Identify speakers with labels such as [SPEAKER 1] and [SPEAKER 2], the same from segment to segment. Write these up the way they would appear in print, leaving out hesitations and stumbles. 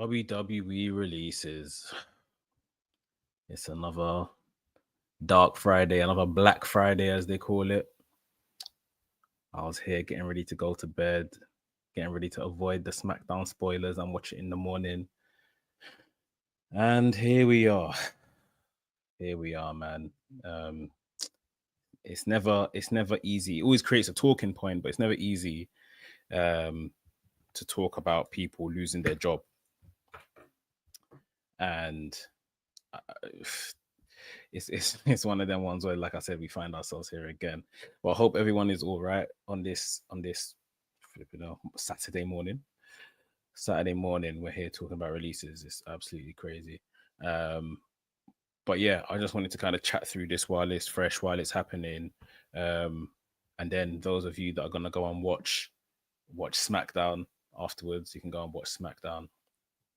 [SPEAKER 1] WWE releases. It's another Dark Friday, another Black Friday, as they call it. I was here getting ready to go to bed, getting ready to avoid the SmackDown spoilers and watch it in the morning. And here we are. Here we are, man. It's never easy. It always creates a talking point, but it's never easy to talk about people losing their job. And uh, it's one of them ones where, like I said, we find ourselves here again. Well, I hope everyone is all right on this Saturday morning. Saturday morning, we're here talking about releases. It's absolutely crazy. Um, but yeah, I just wanted to kind of chat through this while it's fresh, while it's happening. Um, and then those of you that are gonna go and watch SmackDown afterwards, you can go and watch SmackDown.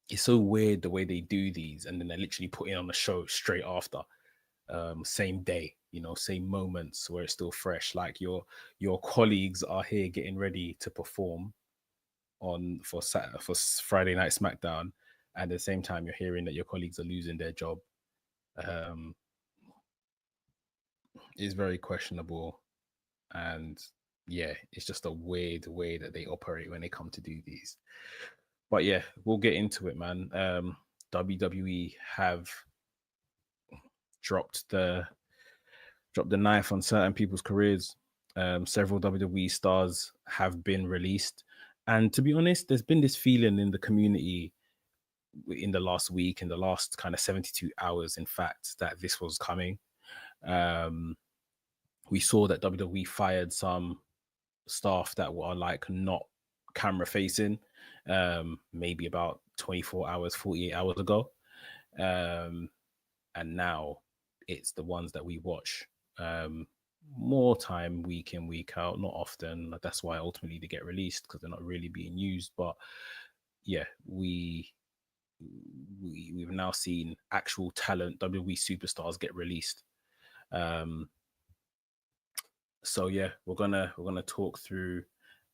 [SPEAKER 1] It's so weird the way they do these, and then they're literally putting on the show straight after, same day, same moments where it's still fresh. Like your colleagues are here getting ready to perform for Friday Night SmackDown, and at the same time you're hearing that your colleagues are losing their job. Um, is very questionable, and yeah, it's just a weird way that they operate when they come to do these. But yeah, we'll get into it, man. WWE have dropped the knife on certain people's careers. Several WWE stars have been released, and to be honest, there's been this feeling in the community in the last week, in the last kind of 72 hours, in fact, that this was coming. Um, we saw that WWE fired some staff that were like not camera facing, maybe about 24 hours, 48 hours ago. Um, and now it's the ones that we watch more time week in, week out, not often. That's why ultimately they get released, because they're not really being used. But yeah, we've now seen actual talent WWE superstars get released. Um, so yeah, we're gonna talk through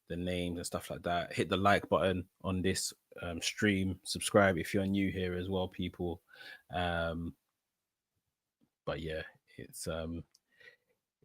[SPEAKER 1] the names and stuff like that. Hit the like button on this stream. Subscribe if you're new here as well, people. Um, but yeah, it's um,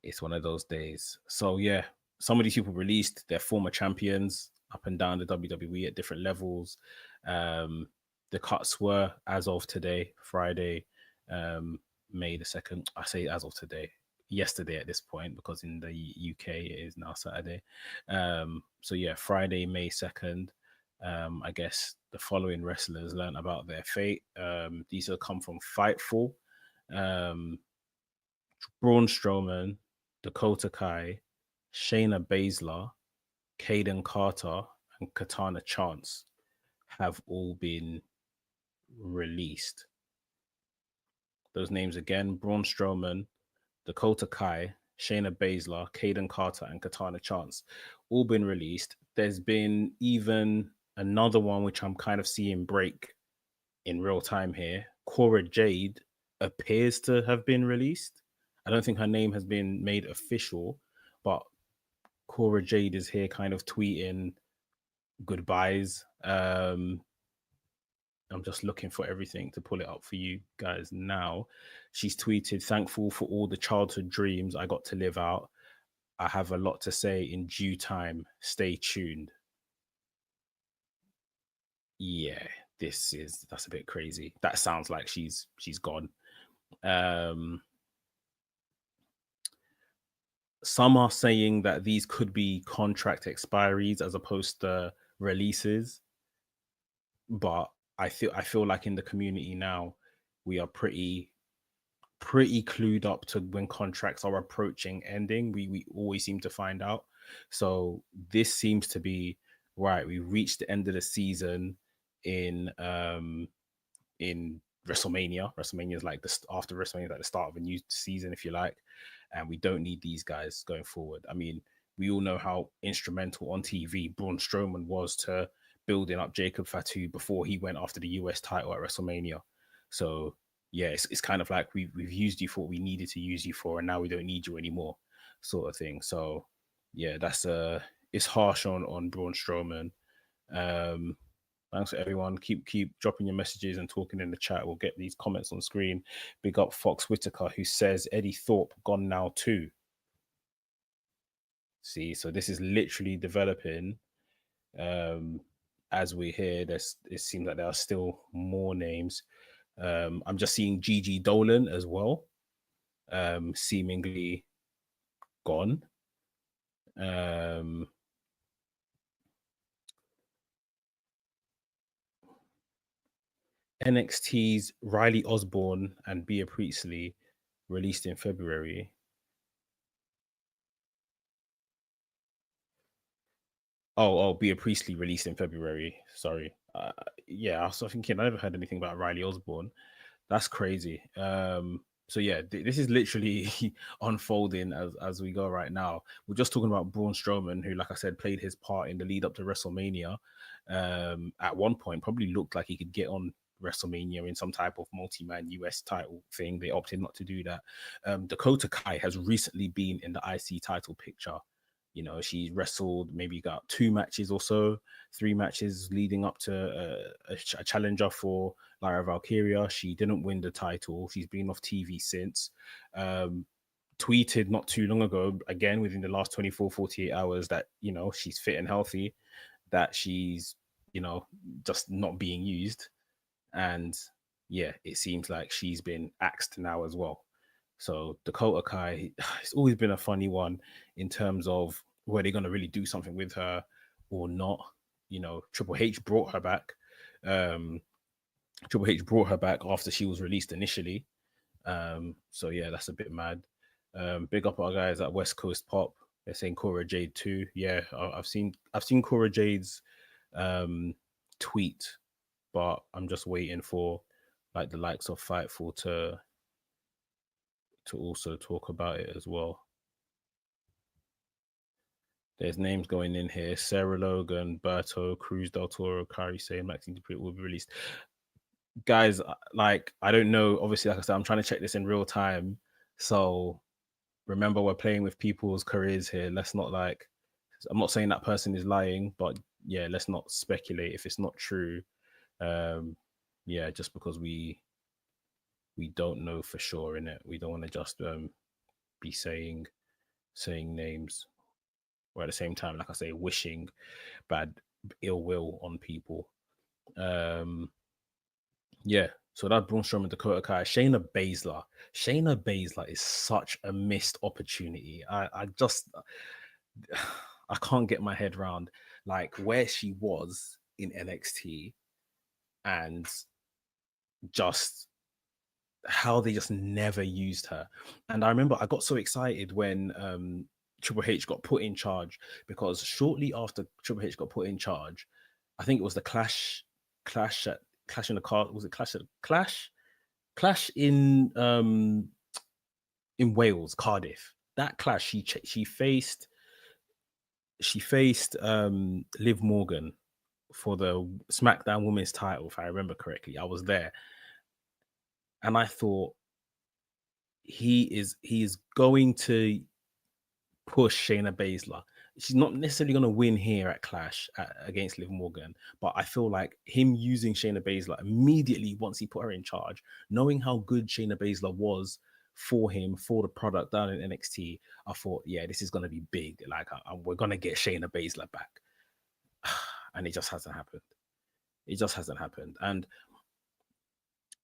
[SPEAKER 1] it's one of those days. So yeah, some of these people released their former champions up and down the WWE at different levels. Um, the cuts were as of today, Friday, May the 2nd. I say as of today, yesterday at this point, because in the UK it is now Saturday. So yeah, Friday, May 2nd. I guess the following wrestlers learned about their fate. These have come from Fightful. Um, Braun Strowman, Dakota Kai, Shayna Baszler, Caden Carter, and Katana Chance have all been released. Those names again: Braun Strowman, Dakota Kai, Shayna Baszler, Caden Carter, and Katana Chance, all been released. There's been even another one which I'm kind of seeing break in real time here. Cora Jade appears to have been released. I don't think her name has been made official, but Cora Jade is here kind of tweeting goodbyes. I'm just looking for everything to pull it up for you guys now. She's tweeted, "Thankful for all the childhood dreams I got to live out. I have a lot to say in due time. Stay tuned." Yeah, that's a bit crazy. That sounds like she's gone. Um, some are saying that these could be contract expiries as opposed to releases, but I feel like in the community now we are pretty clued up to when contracts are approaching ending. We always seem to find out. So this seems to be right. We reached the end of the season in WrestleMania. WrestleMania is like after WrestleMania, like the start of a new season, if you like. And we don't need these guys going forward. I mean, we all know how instrumental on TV Braun Strowman was to building up Jacob Fatu before he went after the US title at WrestleMania. So yeah, it's kind of like we've used you for what we needed to use you for, and now we don't need you anymore, sort of thing. So yeah, that's it's harsh on Braun Strowman. Um, Thanks for everyone. Keep dropping your messages and talking in the chat. We'll get these comments on screen. Big up Fox Whitaker, who says Eddie Thorpe gone now too. See, so this is literally developing. As we hear, it seems like there are still more names. I'm just seeing Gigi Dolan as well, seemingly gone. NXT's Riley Osborne and Bea Priestley released in February. Oh, Bea Priestley released in February. Sorry. Yeah, I was thinking I never heard anything about Riley Osborne. That's crazy. So yeah, this is literally unfolding as we go right now. We're just talking about Braun Strowman, who, like I said, played his part in the lead up to WrestleMania. At one point, probably looked like he could get on WrestleMania in some type of multi-man US title thing. They opted not to do that. Dakota Kai has recently been in the IC title picture. You know, she wrestled maybe got 2 matches or so, 3 matches leading up to a challenger for Lyra Valkyria. She didn't win the title. She's been off TV since. Tweeted not too long ago, again within the last 24, 48 hours, that, you know, she's fit and healthy, that she's, you know, just not being used. And yeah, it seems like she's been axed now as well. So Dakota Kai, it's always been a funny one in terms of were they going to really do something with her or not. You know, Triple H brought her back. Triple H brought her back after she was released initially. So yeah, that's a bit mad. Big up our guys at West Coast Pop. They're saying Cora Jade too. Yeah, I've seen Cora Jade's tweet, but I'm just waiting for like the likes of Fightful to also talk about it as well. There's names going in here: Sarah Logan, Berto, Cruz del Toro, Kari saying Maxine Dupree will be released. Guys, like, I don't know. Obviously, like I said, I'm trying to check this in real time. So remember, we're playing with people's careers here. Let's not, like, I'm not saying that person is lying, but yeah, let's not speculate if it's not true. Yeah, just because we don't know for sure in it. We don't want to just be saying names, or at the same time, like I say, wishing bad ill will on people. Yeah, so that Braun Strowman, Dakota Kai, Shayna Baszler. Shayna Baszler is such a missed opportunity. I just I can't get my head around like where she was in NXT and just how they just never used her. And I remember I got so excited when Triple H got put in charge, because shortly after Triple H got put in charge, I think it was the Clash in the car. Was it Clash in Wales, Cardiff? That Clash, she faced Liv Morgan for the SmackDown Women's title, if I remember correctly. I was there, and I thought he is going to push Shayna Baszler. She's not necessarily going to win here at Clash against Liv Morgan, but I feel like him using Shayna Baszler immediately once he put her in charge, knowing how good Shayna Baszler was for him, for the product down in NXT, I thought, yeah, this is going to be big. Like, we're going to get Shayna Baszler back. And it just hasn't happened. It just hasn't happened. And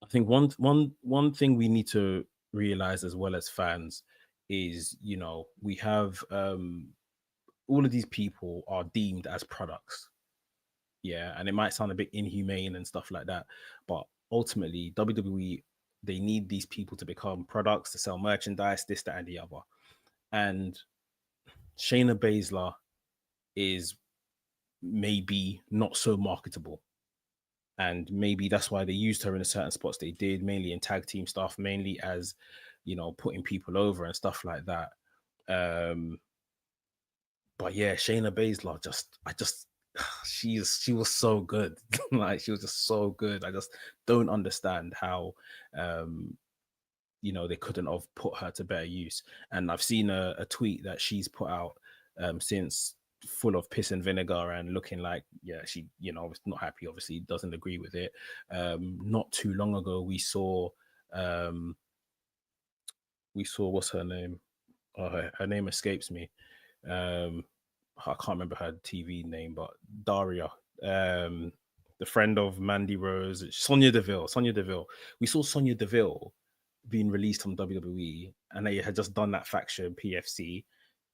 [SPEAKER 1] I think one thing we need to realize as well as fans is, you know, we have all of these people are deemed as products. Yeah, and it might sound a bit inhumane and stuff like that, but ultimately WWE, they need these people to become products, to sell merchandise, this, that, and the other. And Shayna Baszler is maybe not so marketable. And maybe that's why they used her in the certain spots they did, mainly in tag team stuff, mainly as, you know, putting people over and stuff like that. But yeah, Shayna Baszler, she was so good. Like, she was just so good. I just don't understand how you know, they couldn't have put her to better use. And I've seen a tweet that she's put out since full of piss and vinegar and looking like, yeah, she, was not happy, obviously doesn't agree with it. Not too long ago um we saw, what's her name? Oh, her name escapes me. I can't remember her TV name, but Daria, um, the friend of Mandy Rose, Sonya Deville. Sonya Deville. We saw Sonya Deville being released from WWE, and they had just done that faction PFC.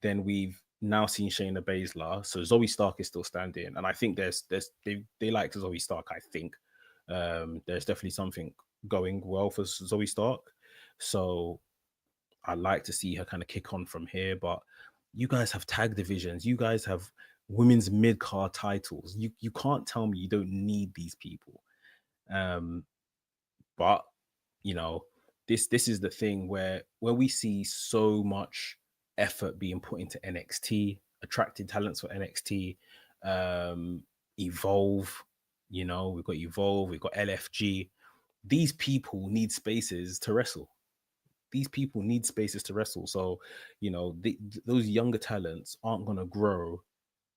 [SPEAKER 1] Then we've now seen Shayna Baszler, so Zoe Stark is still standing, and I think they like Zoe Stark. I think there's definitely something going well for Zoe Stark, so I like to see her kind of kick on from here. But you guys have tag divisions. You guys have women's mid card titles. You can't tell me you don't need these people. Um, but you know, this is the thing where we see so much effort being put into NXT, attracting talents for NXT, Evolve. We've got Evolve, we've got LFG. These people need spaces to wrestle. These people need spaces to wrestle. So, those younger talents aren't going to grow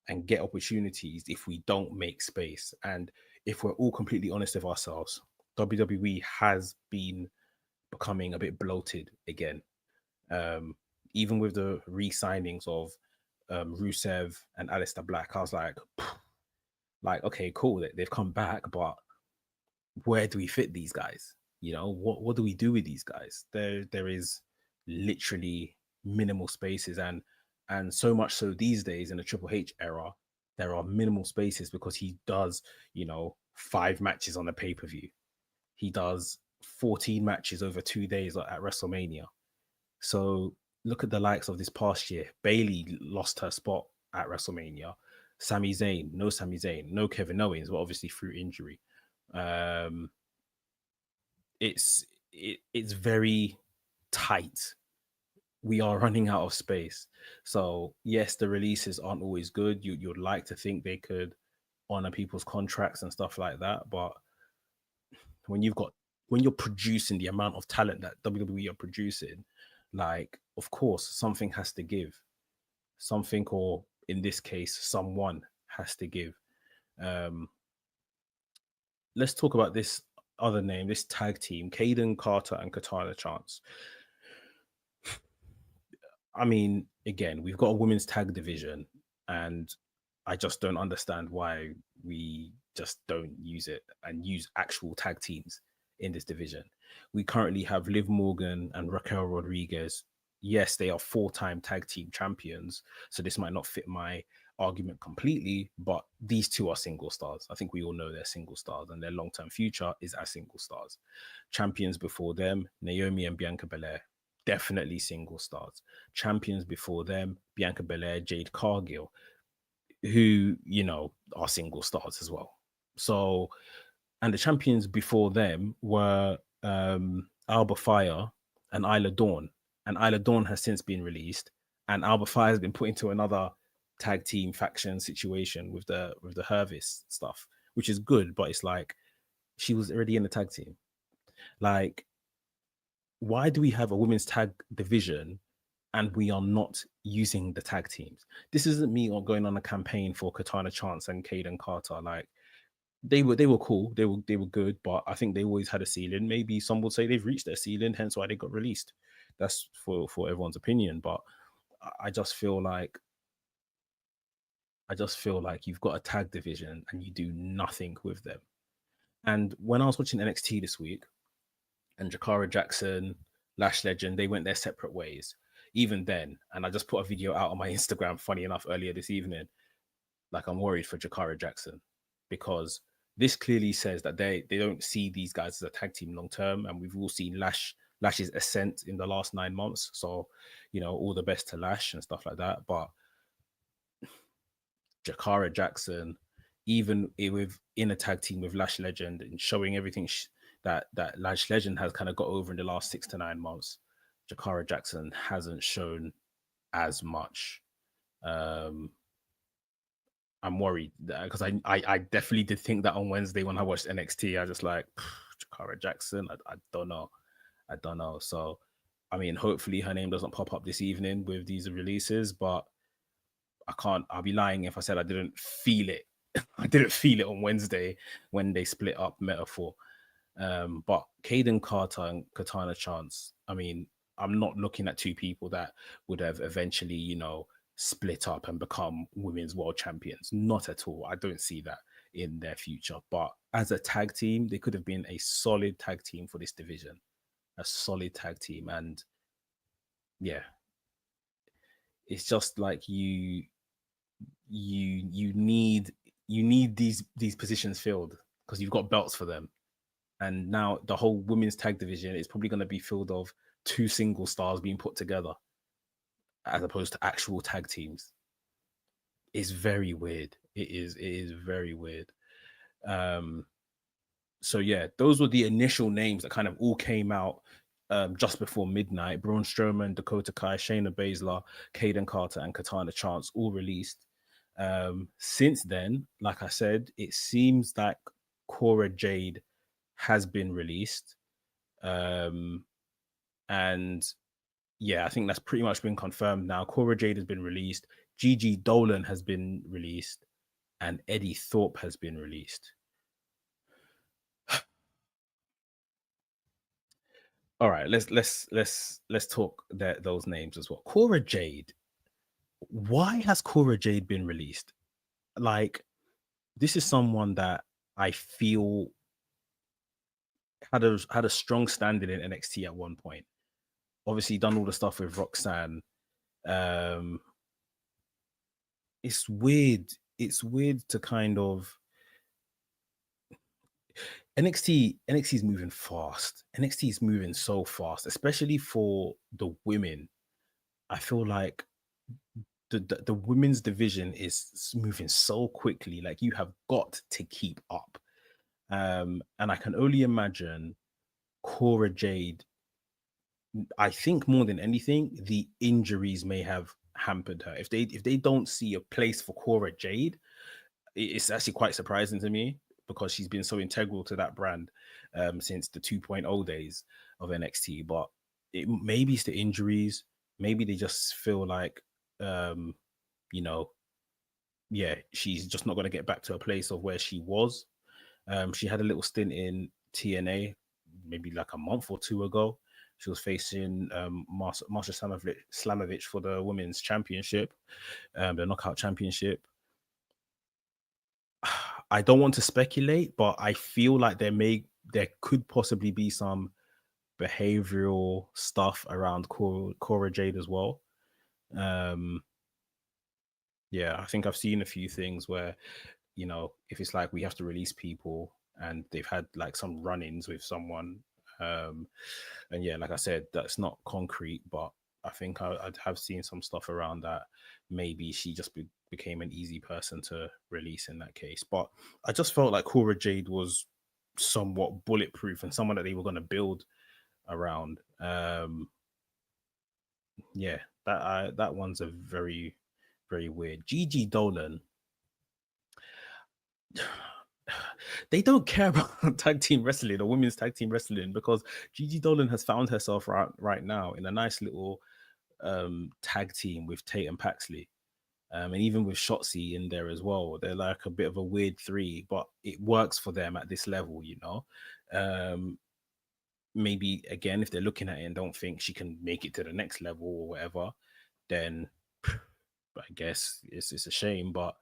[SPEAKER 1] and get opportunities if we don't make space. And if we're all completely honest with ourselves, WWE has been becoming a bit bloated again. Um, Even with the re-signings of Rusev and Aleister Black, I was like, okay, cool, they've come back, but where do we fit these guys? What do we do with these guys? There is literally minimal spaces, and so much so these days in the Triple H era, there are minimal spaces because he does 5 matches on a pay-per-view. He does 14 matches over 2 days at WrestleMania. So look at the likes of this past year. Bailey lost her spot at WrestleMania. Sami Zayn, no Kevin Owens, but obviously through injury. Um, it's very tight. We are running out of space. So yes, the releases aren't always good. You'd like to think they could honor people's contracts and stuff like that, but when you're producing the amount of talent that WWE are producing, like, of course something has to give. Something, or in this case, someone has to give. Um, let's talk about this other name, this tag team, Caden Carter and Katana Chance. I mean, again, we've got a women's tag division, and I just don't understand why we just don't use it and use actual tag teams in this division. We currently have Liv Morgan and Raquel Rodriguez. Yes, they are 4-time tag team champions, so this might not fit my argument completely, but these two are single stars. I think we all know they're single stars, and their long-term future is as single stars. Champions before them, Naomi and Bianca Belair, definitely single stars. Champions before them, Bianca Belair, Jade Cargill, who, are single stars as well. So, and the champions before them were Alba Fire and Isla Dawn. And Isla Dawn has since been released, and Alba Fire has been put into another tag team faction situation with the Hervis stuff, which is good, but it's like she was already in the tag team. Like, why do we have a women's tag division and we are not using the tag teams? This isn't me going on a campaign for Katana Chance and Caden Carter. Like, they were cool, they were good, but I think they always had a ceiling. Maybe some would say they've reached their ceiling, hence why they got released. That's for everyone's opinion, but I just feel like you've got a tag division and you do nothing with them. And when I was watching NXT this week, and Jakara Jackson, Lash Legend, they went their separate ways. Even then, and I just put a video out on my Instagram, funny enough, earlier this evening, like, I'm worried for Jakara Jackson, because this clearly says that they don't see these guys as a tag team long term, and we've all seen Lash's ascent in the last 9 months. So, all the best to Lash and stuff like that. But Jakara Jackson, even in a tag team with Lash Legend and showing everything that Lash Legend has kind of got over in the last 6 to 9 months, Jakara Jackson hasn't shown as much. I'm worried because I definitely did think that on Wednesday when I watched NXT. I just like, Jakara Jackson. I don't know. So, I mean, hopefully her name doesn't pop up this evening with these releases, but I I'll be lying if I said I didn't feel it. I didn't feel it on Wednesday when they split up Metaphor. But Caden Carter and Katana Chance, I mean, I'm not looking at two people that would have eventually, split up and become women's world champions. Not at all. I don't see that in their future. But as a tag team, they could have been a solid tag team for this division. A solid tag team. And yeah, it's just like you need these positions filled because you've got belts for them. And now the whole women's tag division is probably going to be filled of two single stars being put together as opposed to actual tag teams. It's very weird. It is very weird. Um, so yeah, those were the initial names that kind of all came out just before midnight. Braun Strowman, Dakota Kai, Shayna Baszler, Caden Carter, and Katana Chance all released. Since then, like I said, it seems like Cora Jade has been released. And yeah, I think that's pretty much been confirmed now. Cora Jade has been released. Gigi Dolan has been released, and Eddie Thorpe has been released. All right, let's talk those names as well. Cora Jade. Why has Cora Jade been released? Like, this is someone that I feel had a strong standing in NXT at one point. Obviously, done all the stuff with Roxanne. Um, it's weird. It's weird to kind of NXT is moving fast. NXT is moving so fast, especially for the women. I feel like the women's division is moving so quickly. Like, you have got to keep up. And I can only imagine Cora Jade. I think more than anything, the injuries may have hampered her. If they don't see a place for Cora Jade, it's actually quite surprising to me because she's been so integral to that brand since the 2.0 days of NXT. But maybe it's the injuries. Maybe they just feel like, you know, yeah, she's just not going to get back to a place of where she was. She had a little stint in TNA, maybe like a month or two ago. She was facing Marsha Slamovich for the women's championship, the knockout championship. I don't want to speculate, but I feel like there could possibly be some behavioral stuff around Cora Jade as well. Yeah, I think I've seen a few things where, if it's like we have to release people and they've had like some run-ins with someone, and yeah, like I said, that's not concrete, but I think I'd have seen some stuff around that. Maybe she just became an easy person to release in that case. But I just felt like Cora Jade was somewhat bulletproof and someone that they were going to build around. Yeah, that one's a very, very weird. Gigi Dolan. They don't care about tag team wrestling or women's tag team wrestling because Gigi Dolan has found herself right now in a nice little tag team with Tate and Paxley. And even with Shotzi in there as well. They're like a bit of a weird three, but it works for them at this level, Maybe again, if they're looking at it and don't think she can make it to the next level or whatever, then I guess it's a shame. But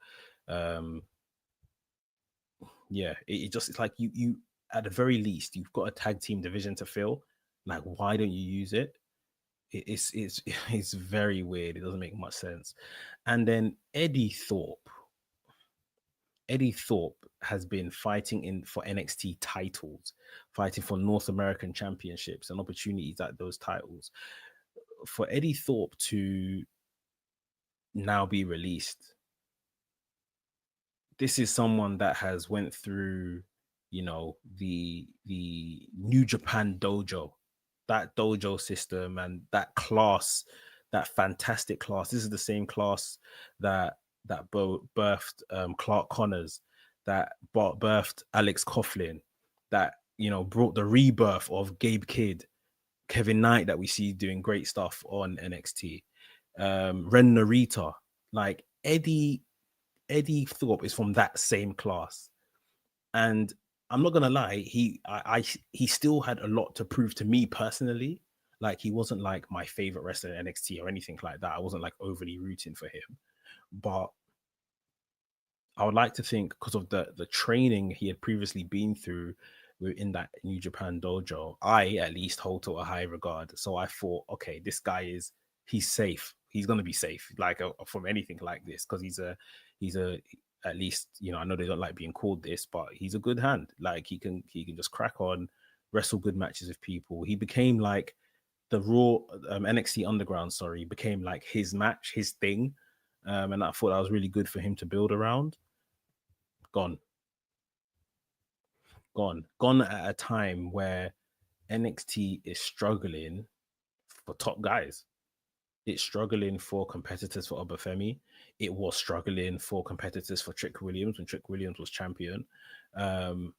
[SPEAKER 1] yeah, it's like you at the very least you've got a tag team division to fill. Like, why don't you use it? It's very weird. It doesn't make much sense. And then Eddie Thorpe. Eddie Thorpe has been fighting for NXT titles, fighting for North American championships and opportunities at those titles. For Eddie Thorpe to now be released, this is someone that has went through, the New Japan dojo, that dojo system and that class, that fantastic class. This is the same class that birthed Clark Connors, that birthed Alex Coughlin, that brought the rebirth of Gabe Kidd, Kevin Knight, that we see doing great stuff on NXT, Ren Narita. Like, Eddie Thorpe is from that same class, and I'm not gonna lie, he still had a lot to prove to me personally. Like, he wasn't like my favorite wrestler in NXT or anything like that. I wasn't like overly rooting for him, but I would like to think, because of the training he had previously been through in that New Japan dojo, I at least hold to a high regard. So I thought, okay, this guy he's safe. He's gonna be safe, like from anything like this, because he's a at least, I know they don't like being called this, but he's a good hand. Like, he can just crack on, wrestle good matches with people. He became like the Raw NXT Underground, sorry, became like his match, his thing. And I thought that was really good for him to build around. Gone, gone at a time where NXT is struggling for top guys. It's struggling for competitors for Obafemi. It was struggling for competitors for Trick Williams when Trick Williams was champion. Um,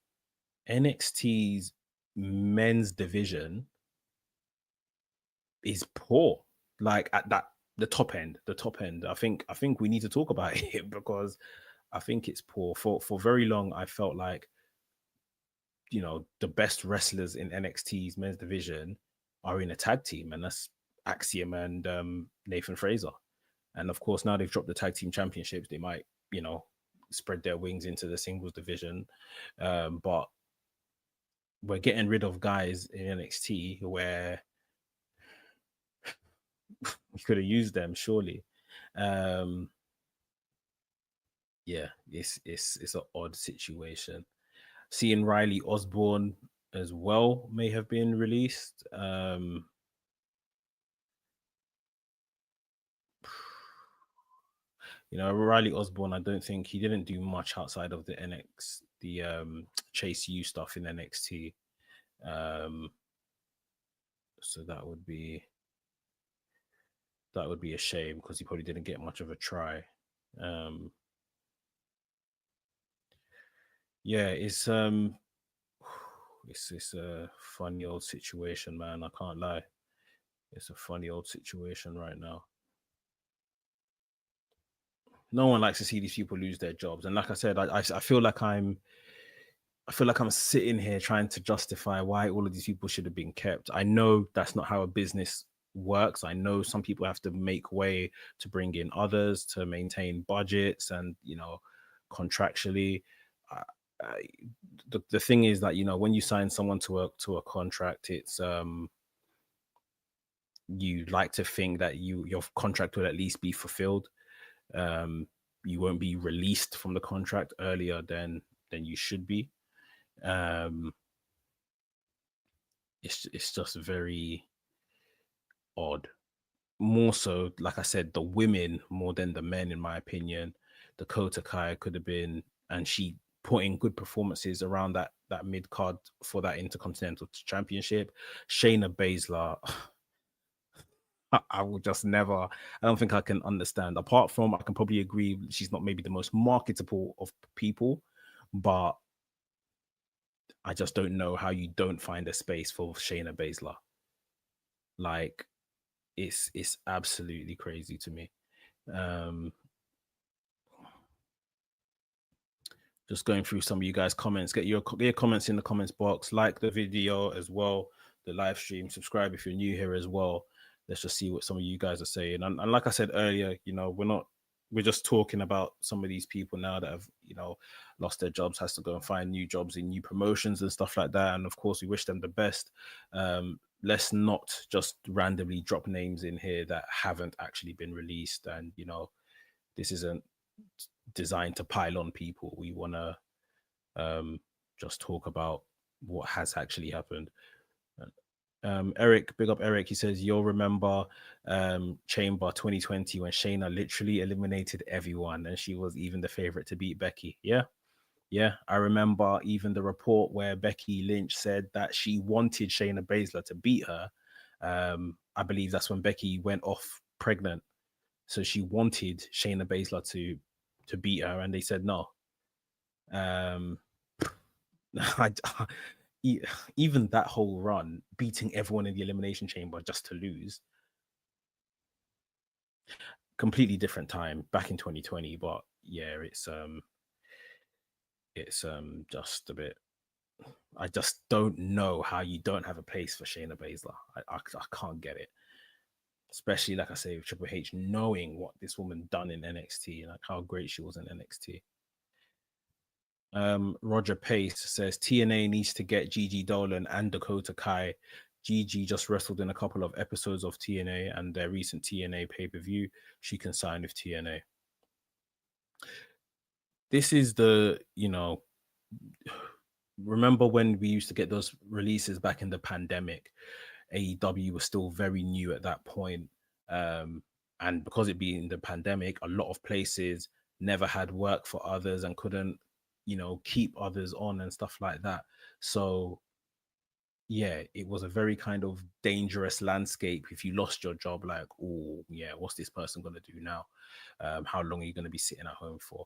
[SPEAKER 1] NXT's men's division is poor. Like, at that the top end. I think we need to talk about it, because I think it's poor. For very long, I felt like, the best wrestlers in NXT's men's division are in a tag team, and that's Axiom and Nathan Fraser. And of course, now they've dropped the tag team championships, they might, spread their wings into the singles division. But we're getting rid of guys in NXT where we could have used them, surely. Yeah, it's an odd situation. Seeing Riley Osborne as well may have been released. Riley Osborne, I don't think he didn't do much outside of the Chase U stuff in NXT. So that would be a shame, because he probably didn't get much of a try. Yeah, it's a funny old situation, man. I can't lie. It's a funny old situation right now. No one likes to see these people lose their jobs, and like I said, I feel like I'm sitting here trying to justify why all of these people should have been kept. I know that's not how a business works. I know some people have to make way to bring in others to maintain budgets, and contractually. The thing is that, when you sign someone to a contract, it's you like to think that your contract will at least be fulfilled. You won't be released from the contract earlier than you should be. It's just very odd. More so, like I said, the women more than the men, in my opinion. Dakota Kai could have been, and she put in good performances around that mid card for that Intercontinental Championship. Shayna Baszler, I will just never. I don't think I can understand. Apart from, I can probably agree, she's not maybe the most marketable of people, but I just don't know how you don't find a space for Shayna Baszler. Like, it's absolutely crazy to me. Just going through some of you guys' comments. Get your comments in the comments box. Like the video as well, the live stream. Subscribe if you're new here as well. Let's just see what some of you guys are saying. And like I said earlier, we're just talking about some of these people now that have, lost their jobs, has to go and find new jobs in new promotions and stuff like that. And of course, we wish them the best. Let's not just randomly drop names in here that haven't actually been released. And, this isn't designed to pile on people. We want to just talk about what has actually happened. Eric, big up Eric. He says, you'll remember Chamber 2020 when Shayna literally eliminated everyone and she was even the favorite to beat Becky. Yeah, I remember even the report where Becky Lynch said that she wanted Shayna Baszler to beat her. I believe that's when Becky went off pregnant, so she wanted Shayna Baszler to beat her, and they said no. Even that whole run, beating everyone in the Elimination Chamber just to lose. completely different time back in 2020. But yeah, it's just a bit. I just don't know how you don't have a place for Shayna Baszler. I can't get it. Especially like I say with Triple H, knowing what this woman done in NXT and like how great she was in NXT. Roger Pace says TNA needs to get Gigi Dolan and Dakota Kai. Gigi just wrestled in a couple of episodes of TNA and their recent TNA pay-per-view. She can sign with TNA. This is the, remember when we used to get those releases back in the pandemic? AEW was still very new at that point. And because it being the pandemic, a lot of places never had work for others and couldn't, keep others on and stuff like that. So yeah, it was a very kind of dangerous landscape. If you lost your job, like, oh yeah, what's this person gonna do now? How long are you gonna be sitting at home for?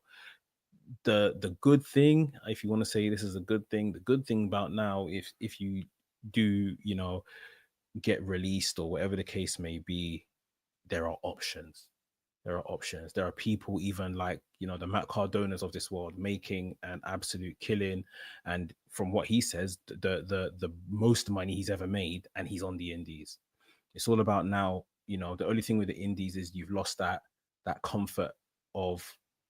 [SPEAKER 1] The good thing, if you want to say this is a good thing, the good thing about now, if you do, get released or whatever the case may be, there are options. There are options. There are people, even like, the Matt Cardonas of this world, making an absolute killing. And from what he says, the most money he's ever made, and he's on the indies. It's all about now, the only thing with the indies is you've lost that comfort of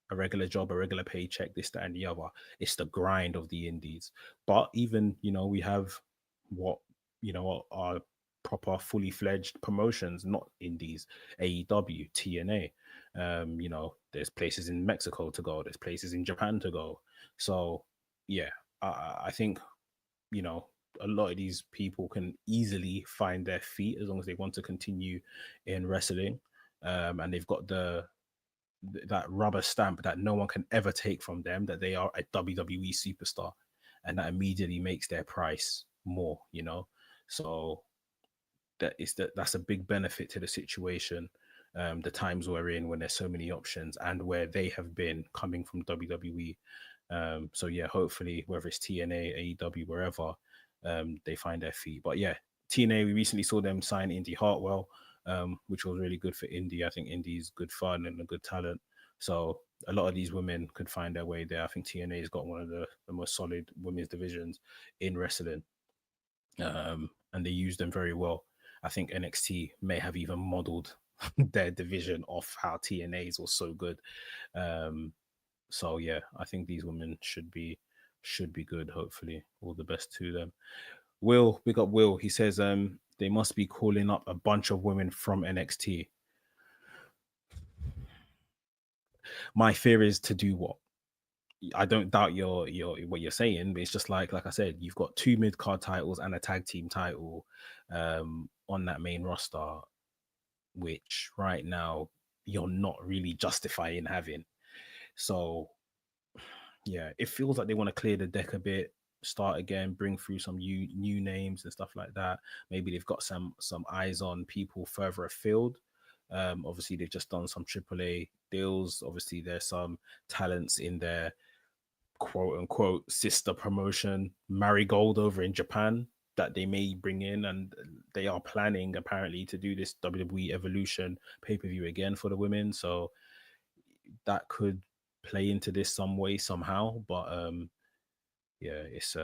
[SPEAKER 1] a regular job, a regular paycheck, this, that, and the other. It's the grind of the indies. But even, we have what, are proper fully fledged promotions, not indies, AEW, TNA. There's places in Mexico to go, there's places in Japan to go. So yeah, I think, a lot of these people can easily find their feet as long as they want to continue in wrestling. And they've got that rubber stamp that no one can ever take from them, that they are a WWE superstar, and that immediately makes their price more. So that's a big benefit to the situation. The times we're in, when there's so many options, and where they have been coming from WWE. So yeah, hopefully whether it's TNA, AEW, wherever, they find their feet. But yeah, TNA, we recently saw them sign Indy Hartwell, which was really good for Indy. I think Indy's good fun and a good talent. So a lot of these women could find their way there. I think TNA's got one of the most solid women's divisions in wrestling. And they use them very well. I think NXT may have even modeled their division off how TNA's was so good. So yeah, I think these women should be good. Hopefully, all the best to them. Will, big up Will. He says they must be calling up a bunch of women from NXT. My fear is to do what? I don't doubt your what you're saying, but it's just like I said, you've got 2 mid-card titles and a tag team title on that main roster, which right now you're not really justifying having. So yeah, it feels like they want to clear the deck a bit, start again, bring through some new names and stuff like that. Maybe they've got some eyes on people further afield. Obviously they've just done some AAA deals. Obviously there's some talents in their quote unquote sister promotion, Marigold, over in Japan, that they may bring in, and they are planning apparently to do this WWE Evolution pay-per-view again for the women. So that could play into this some way somehow. But yeah, it's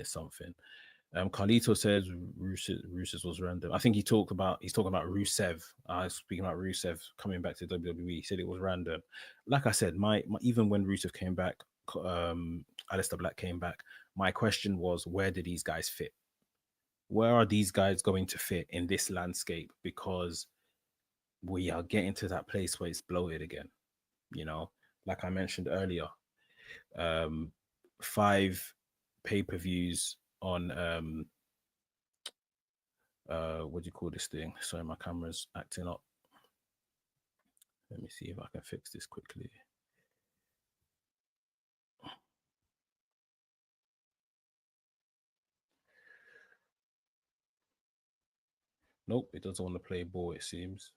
[SPEAKER 1] something. Carlito says Rusev was random. I think he's talking about Rusev. Speaking about Rusev coming back to WWE, he said it was random. Like I said, my even when Rusev came back, Aleister Black came back, my question was, where do these guys fit? Where are these guys going to fit in this landscape? Because we are getting to that place where it's bloated again. Like I mentioned earlier, 5 pay-per-views on what do you call this thing? Sorry, my camera's acting up. Let me see if I can fix this quickly. Nope, it doesn't want to play ball, it seems.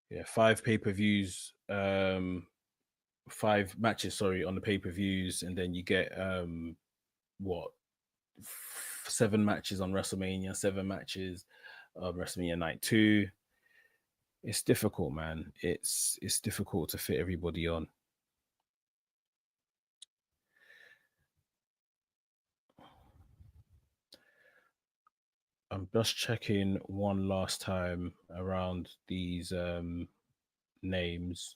[SPEAKER 1] Yeah, 5 pay-per-views, 5 matches, sorry, on the pay-per-views, and then you get what 7 matches on WrestleMania, 7 matches on WrestleMania Night 2. It's difficult, man. It's difficult to fit everybody on. I'm just checking one last time around these names.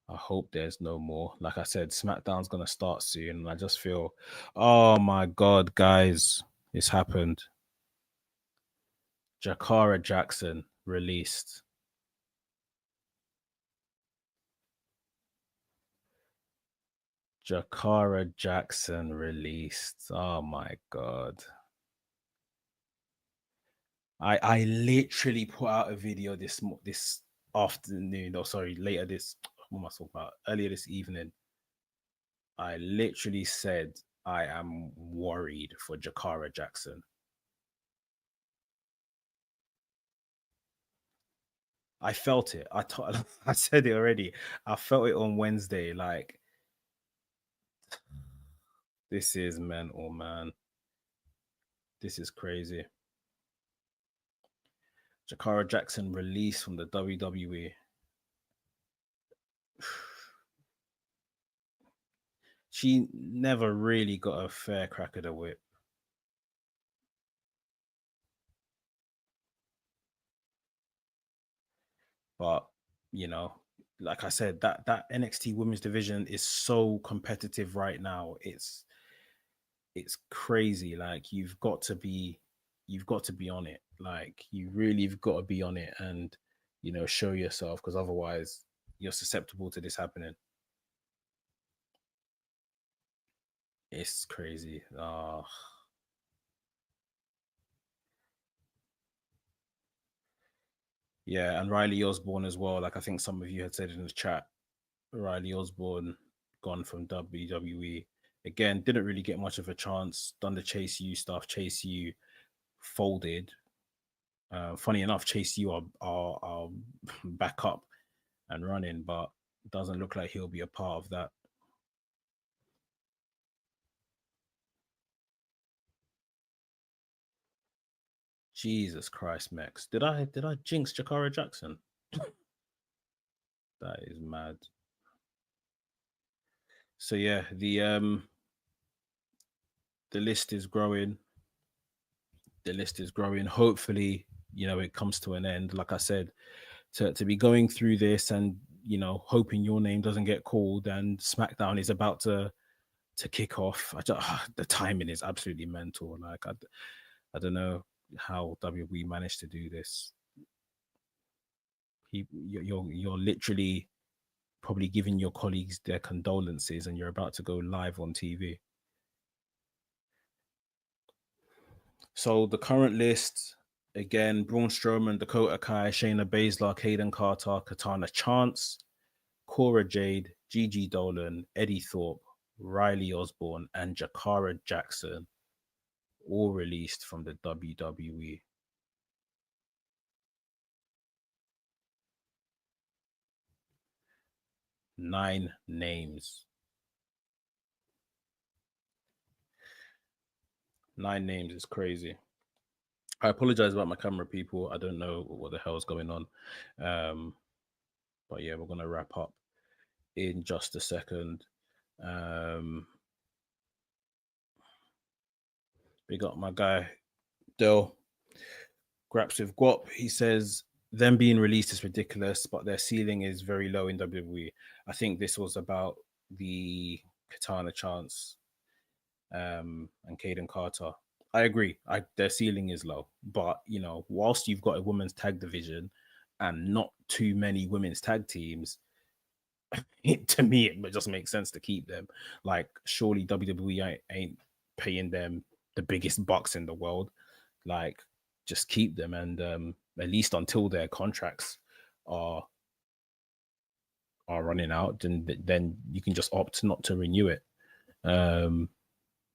[SPEAKER 1] I hope there's no more. Like I said, SmackDown's gonna start soon, and I just feel, oh my god, guys, it's happened. Jakara Jackson released. Jakara Jackson released. Oh my god. I literally put out a video this afternoon. Oh, sorry, later this. What am I talking about? Earlier this evening. I literally said I am worried for Jakara Jackson. I felt it. I said it already. I felt it on Wednesday. Like, this is mental, man. This is crazy. Jakara Jackson released from the WWE. She never really got a fair crack at the whip. But, you know, like I said, that NXT women's division is so competitive right now. It's crazy. Like, you've got to be on it. Like, you really have got to be on it and, show yourself, because otherwise you're susceptible to this happening. It's crazy. Yeah, and Riley Osborne as well. Like, I think some of you had said in the chat, Riley Osborne gone from WWE. Again, didn't really get much of a chance. Done the Chase U stuff. Chase U folded. Funny enough, Chase U are back up and running, but doesn't look like he'll be a part of that. Jesus Christ, Mex. Did I jinx Jakara Jackson? That is mad. So yeah, the list is growing. The list is growing. Hopefully, it comes to an end. Like I said, to be going through this and hoping your name doesn't get called and SmackDown is about to kick off. The timing is absolutely mental. Like, I don't know how WWE managed to do this. You're literally probably giving your colleagues their condolences and you're about to go live on TV. So the current list, again: Braun Strowman, Dakota Kai, Shayna Baszler, Caden Carter, Katana Chance, Cora Jade, Gigi Dolan, Eddie Thorpe, Riley Osborne, and Jakara Jackson, all released from the WWE. Nine names. 9 names is crazy. I apologize about my camera, people. I don't know what the hell is going on. But yeah, we're gonna wrap up in just a second. Big up my guy Dell Graps with Guap. He says them being released is ridiculous, but their ceiling is very low in WWE. I think this was about the Katana Chance and Caden Carter. I agree. Their ceiling is low, but whilst you've got a women's tag division and not too many women's tag teams, to me it just makes sense to keep them. Like, surely WWE ain't paying them the biggest bucks in the world. Like, just keep them, and at least until their contracts are running out, then you can just opt not to renew it.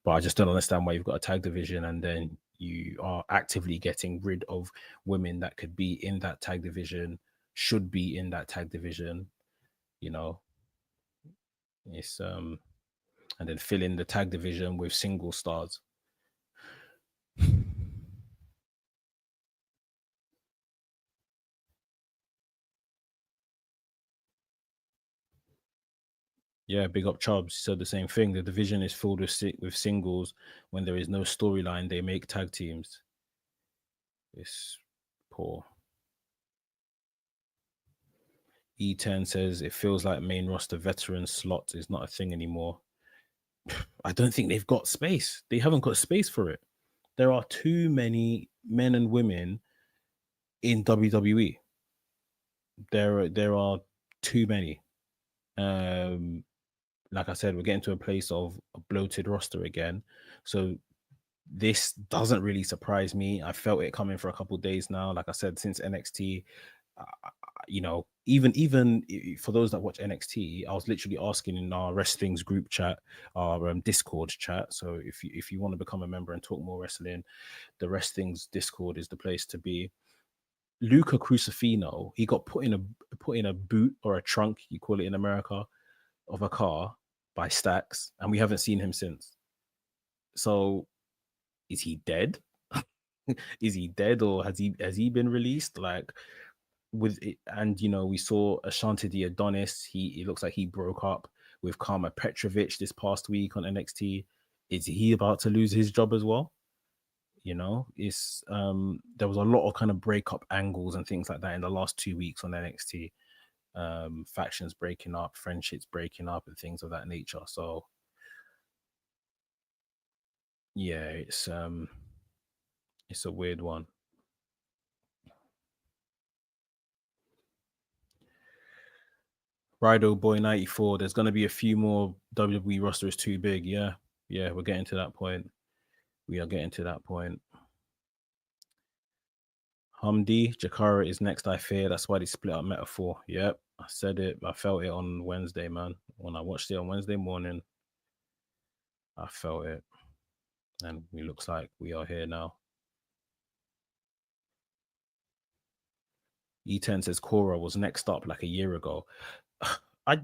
[SPEAKER 1] But I just don't understand why you've got a tag division and then you are actively getting rid of women that could be in that tag division, should be in that tag division. You know, it's and then fill in the tag division with single stars. Yeah, big up Chubbs. He said the same thing. The division is filled with singles. When there is no storyline, they make tag teams. It's poor. E10 says it feels like main roster veteran slot is not a thing anymore. I don't think they've got space. They haven't got space for it. There are too many men and women in WWE. There are too many. Like I said, we're getting to a place of a bloated roster again. So this doesn't really surprise me. I felt it coming for a couple of days now. Like I said, since NXT, uh, even for those that watch NXT, I was literally asking in our wrestling's group chat, our Discord chat. So if you want to become a member and talk more wrestling, the wrestling's Discord is the place to be. Luca Crucifino, he got put in a boot or a trunk, you call it in America, of a car by Stacks, and we haven't seen him since. So is he dead? Is he dead, or has he been released? Like with it, and we saw Ashante the Adonis. He looks like he broke up with Karma Petrovic this past week on NXT. Is he about to lose his job as well? It's there was a lot of kind of breakup angles and things like that in the last 2 weeks on NXT. Factions breaking up, friendships breaking up, and things of that nature. So yeah, it's a weird one. Rido Boy 94, there's going to be a few more. WWE roster is too big. Yeah, we're getting to that point. We are getting to that point. Humdi, Jakara is next, I fear. That's why they split up Metaphor. Yep, I said it. I felt it on Wednesday, man. When I watched it on Wednesday morning, I felt it. And it looks like we are here now. E10 says Cora was next up like a year ago. I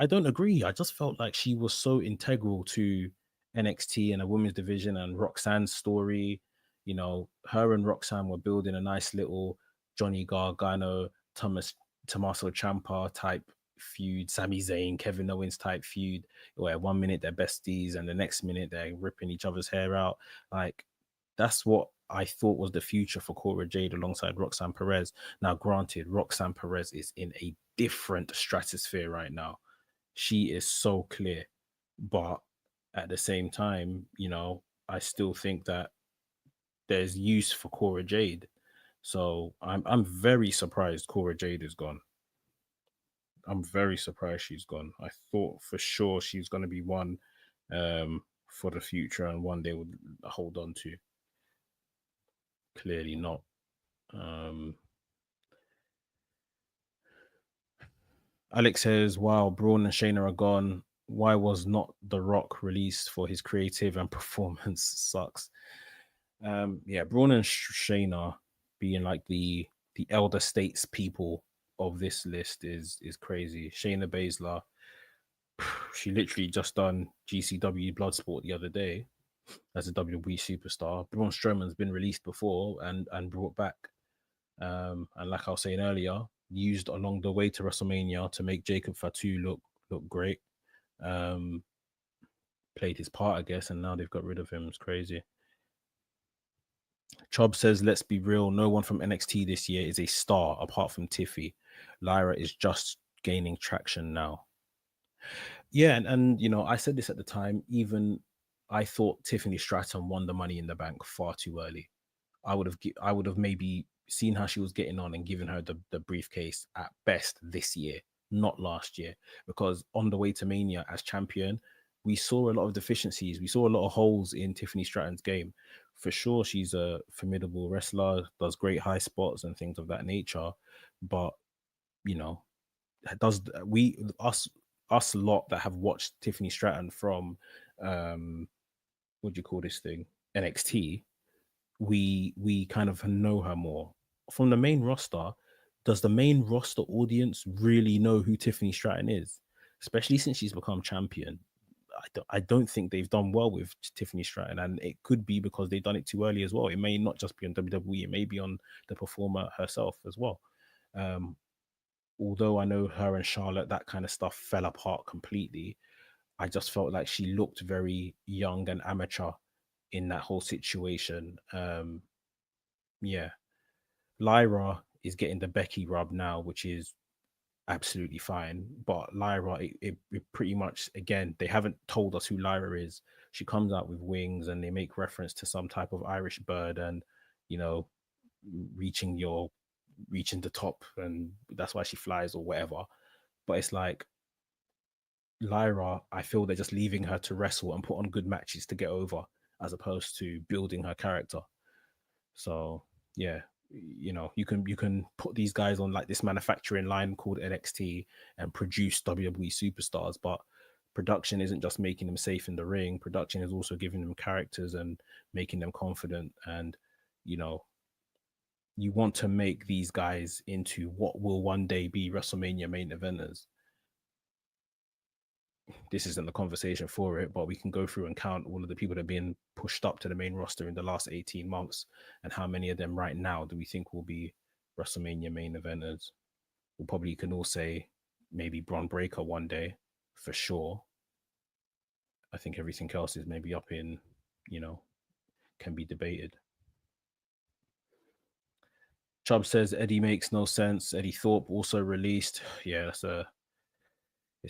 [SPEAKER 1] don't agree. I just felt like she was so integral to NXT and a women's division and Roxanne's story. Her and Roxanne were building a nice little Johnny Gargano, Tommaso Ciampa type feud, Sami Zayn, Kevin Owens type feud, where 1 minute they're besties and the next minute they're ripping each other's hair out. Like that's what I thought was the future for Cora Jade alongside Roxanne Perez. Now, granted, Roxanne Perez is in a different stratosphere right now. She is so clear. But at the same time, I still think that there's use for Cora Jade. So I'm very surprised Cora Jade is gone. I'm very surprised she's gone. I thought for sure she's going to be one for the future and one they would hold on to. Clearly not. Alex says, wow, Braun and Shayna are gone. Why was not The Rock released for his creative and performance? Sucks. Yeah, Braun and Shayna being like the elder states people of this list is crazy. Shayna Baszler, she literally just done GCW Bloodsport the other day as a WWE superstar. Braun Strowman's been released before and brought back. And like I was saying earlier, used along the way to WrestleMania to make Jacob Fatu look great. Played his part, I guess, and now they've got rid of him. It's crazy. Chubb says, let's be real, no one from NXT this year is a star apart from Tiffy. Lyra is just gaining traction now. Yeah, and I said this at the time, even I thought Tiffany Stratton won the Money in the Bank far too early. I would have maybe seen how she was getting on and given her the briefcase at best this year, not last year, because on the way to Mania as champion, we saw a lot of deficiencies. We saw a lot of holes in Tiffany Stratton's game. For sure, she's a formidable wrestler, does great high spots and things of that nature, but does we us lot that have watched Tiffany Stratton from what do you call this thing, NXT, we kind of know her more from the main roster. Does the main roster audience really know who Tiffany Stratton is, especially since she's become champion? I don't think they've done well with Tiffany Stratton, and it could be because they've done it too early as well. It may not just be on WWE, it may be on the performer herself as well. Um, Although I know her and Charlotte, that kind of stuff fell apart completely. I just felt like she looked very young and amateur in that whole situation. Yeah, Lyra is getting the Becky rub now, which is absolutely fine. But Lyra, it pretty much, again, they haven't told us who Lyra is. She comes out with wings and they make reference to some type of Irish bird and, you know, reaching your reaching the top, and that's why she flies or whatever. But it's like Lyra, I feel they're just leaving her to wrestle and put on good matches to get over, as opposed to building her character. So yeah, you can put these guys on like this manufacturing line called NXT and produce WWE superstars, but production isn't just making them safe in the ring. Production is also giving them characters and making them confident. And you know, you want to make these guys into what will one day be WrestleMania main eventers. This isn't the conversation for it, but we can go through and count all of the people that have been pushed up to the main roster in the last 18 months and how many of them right now do we think will be WrestleMania main eventers. We probably can all say maybe Braun Breaker one day for sure. I think everything else is maybe up in, you know, can be debated. Chubb says Eddie makes no sense. Eddie Thorpe also released. Yeah, it's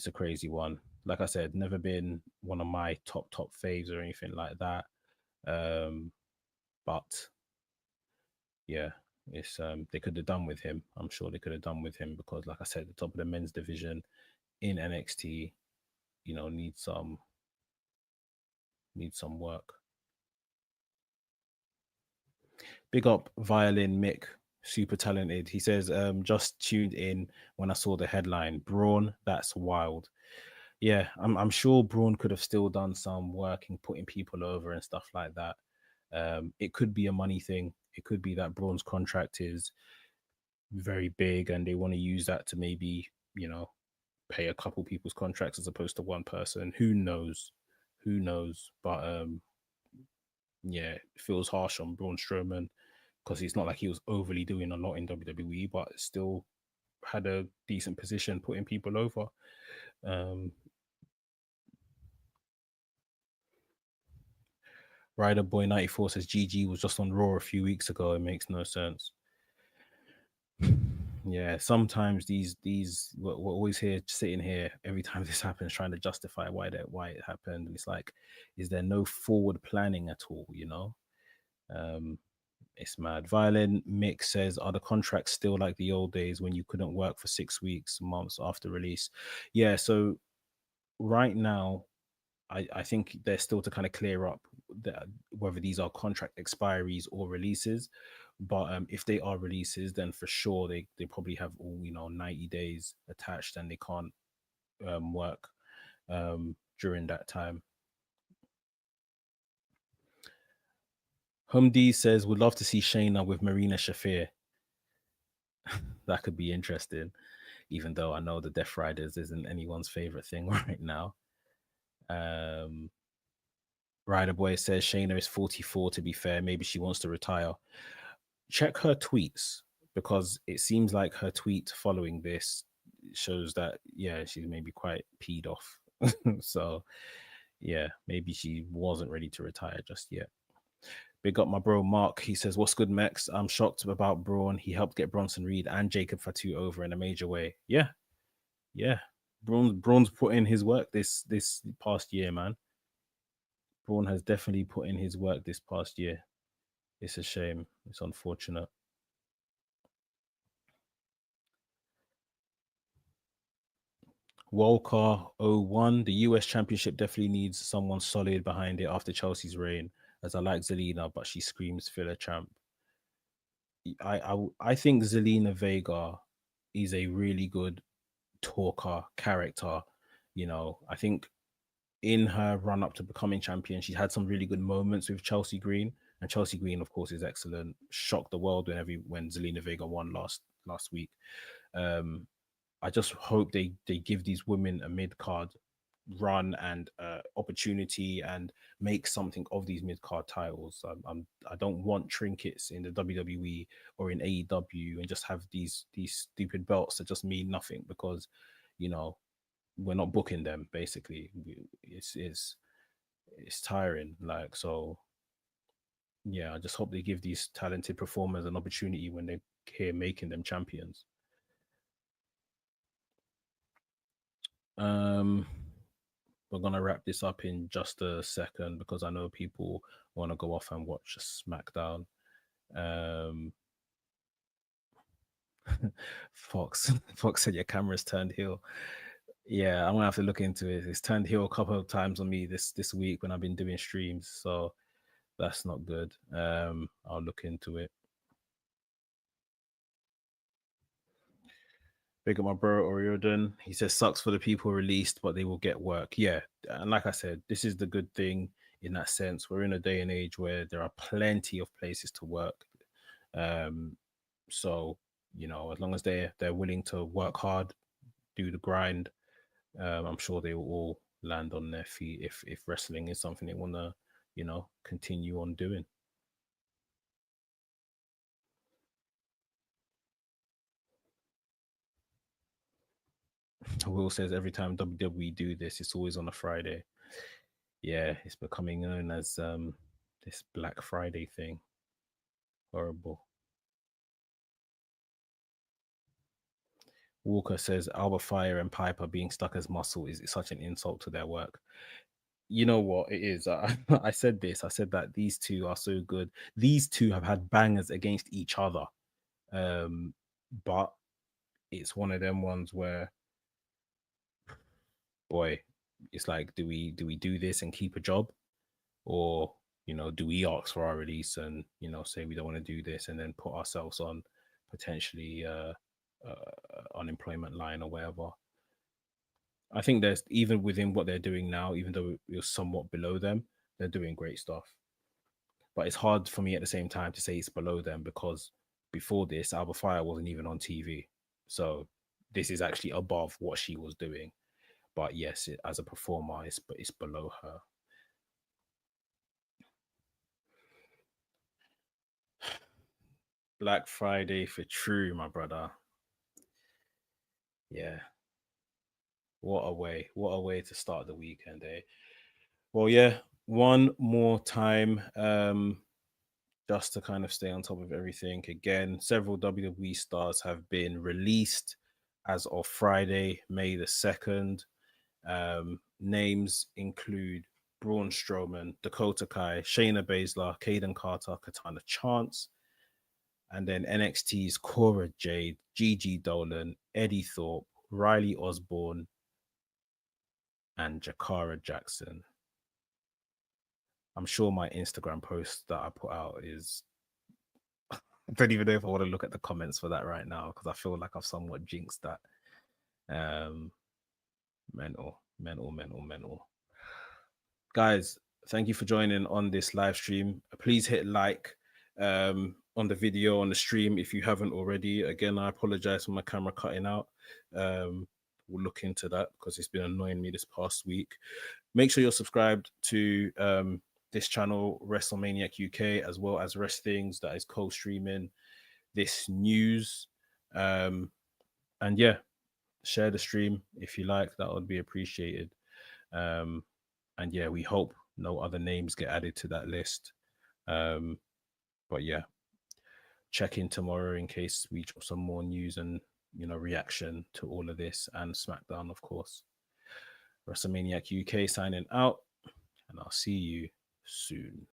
[SPEAKER 1] a crazy one. Like I said, never been one of my top faves or anything like that. Um, but yeah, it's they could have done with him. I'm sure they could have done with him because, like I said, the top of the men's division in NXT, needs some work. Big up Violin Mick, super talented. He says, just tuned in when I saw the headline. Braun, that's wild. Yeah, I'm sure Braun could have still done some work in putting people over and stuff like that. It could be a money thing. It could be that Braun's contract is very big and they want to use that to maybe, pay a couple people's contracts as opposed to one person. Who knows? Who knows? But yeah, it feels harsh on Braun Strowman because it's not like he was overly doing a lot in WWE, but still had a decent position putting people over. Um, Rider Boy 94 says GG was just on Raw a few weeks ago. It makes no sense. Yeah, sometimes these we're always here sitting here every time this happens trying to justify why it happened, and it's like, is there no forward planning at all? Um, it's mad. Violin Mix says, are the contracts still like the old days when you couldn't work for 6 weeks, months after release? Yeah, so right now I think they're still to kind of clear up whether these are contract expiries or releases. But if they are releases, then for sure they probably have all 90 days attached, and they can't work during that time. Humdi says would love to see Shayna with Marina Shafir. That could be interesting, even though I know the Death Riders isn't anyone's favorite thing right now. Um, Rider Boy says Shayna is 44. To be fair, maybe she wants to retire. Check her tweets because it seems like her tweet following this shows that yeah, she's maybe quite peed off. So yeah, maybe she wasn't ready to retire just yet. Big up my bro Mark. He says, "What's good, Mex? I'm shocked about Braun. He helped get Bronson Reed and Jacob Fatu over in a major way. Yeah, yeah. Braun's put in his work this past year, man. Braun has definitely put in his work this past year. It's a shame. It's unfortunate." Walker 01, the US Championship definitely needs someone solid behind it after Chelsea's reign, as I like Zelina, but she screams filler champ. I think Zelina Vega is a really good talker, character. I think in her run up to becoming champion, she had some really good moments with Chelsea Green, and Chelsea Green, of course, is excellent. Shocked the world when Zelina Vega won last week. Um, I just hope they give these women a mid card run and opportunity and make something of these mid card titles. I don't want trinkets in the WWE or in AEW and just have these stupid belts that just mean nothing because, you know, we're not booking them. Basically, it's tiring. Like, so yeah, I just hope they give these talented performers an opportunity when they're here making them champions. Um, we're gonna wrap this up in just a second because I know people want to go off and watch SmackDown. Um, Fox, Fox said your camera's turned heel. Yeah, I'm gonna have to look into it. It's turned heel a couple of times on me this week when I've been doing streams, so that's not good. I'll look into it. Big up my bro Oriodon. He says sucks for the people released, but they will get work. Yeah, and like I said, this is the good thing in that sense. We're in a day and age where there are plenty of places to work. Um, so you know, as long as they're willing to work hard, do the grind, I'm sure they will all land on their feet if wrestling is something they want to, you know, continue on doing. Will says every time WWE do this, it's always on a Friday. Yeah, it's becoming known as this Black Friday thing. Horrible. Walker says Alba Fire and Piper being stuck as muscle is such an insult to their work. You know what it is? I said this. I said that these two are so good. These two have had bangers against each other, um, but it's one of them ones where, boy, it's like, do we do this and keep a job, or you know, do we ask for our release and you know say we don't want to do this and then put ourselves on potentially unemployment line or whatever. I think there's even within what they're doing now, even though we're somewhat below them, they're doing great stuff. But it's hard for me at the same time to say it's below them because before this, Alba Fire wasn't even on TV. So this is actually above what she was doing. But yes, as a performer, it's below her. Black Friday for true, my brother. Yeah, what a way to start the weekend, eh? Well, yeah, one more time. Just to kind of stay on top of everything. Again, several WWE stars have been released as of Friday, May the 2nd. Names include Braun Strowman, Dakota Kai, Shayna Baszler, Caden Carter, Katana Chance, and then NXT's Cora Jade, Gigi Dolan, Eddie Thorpe, Riley Osborne, and Jakara Jackson. I'm sure my Instagram post that I put out is I don't even know if I want to look at the comments for that right now because I feel like I've somewhat jinxed that. Um, mental, mental, mental, mental. Guys, thank you for joining on this live stream. Please hit like on the video on the stream if you haven't already. Again, I apologize for my camera cutting out. We'll look into that because it's been annoying me this past week. Make sure you're subscribed to this channel, WrestleManiac UK, as well as Rest Things, that is co-streaming this news. And yeah, share the stream if you like. That would be appreciated. And yeah, we hope no other names get added to that list. But yeah, check in tomorrow in case we drop some more news and you know reaction to all of this and SmackDown, of course. WrestleManiac UK signing out, and I'll see you soon.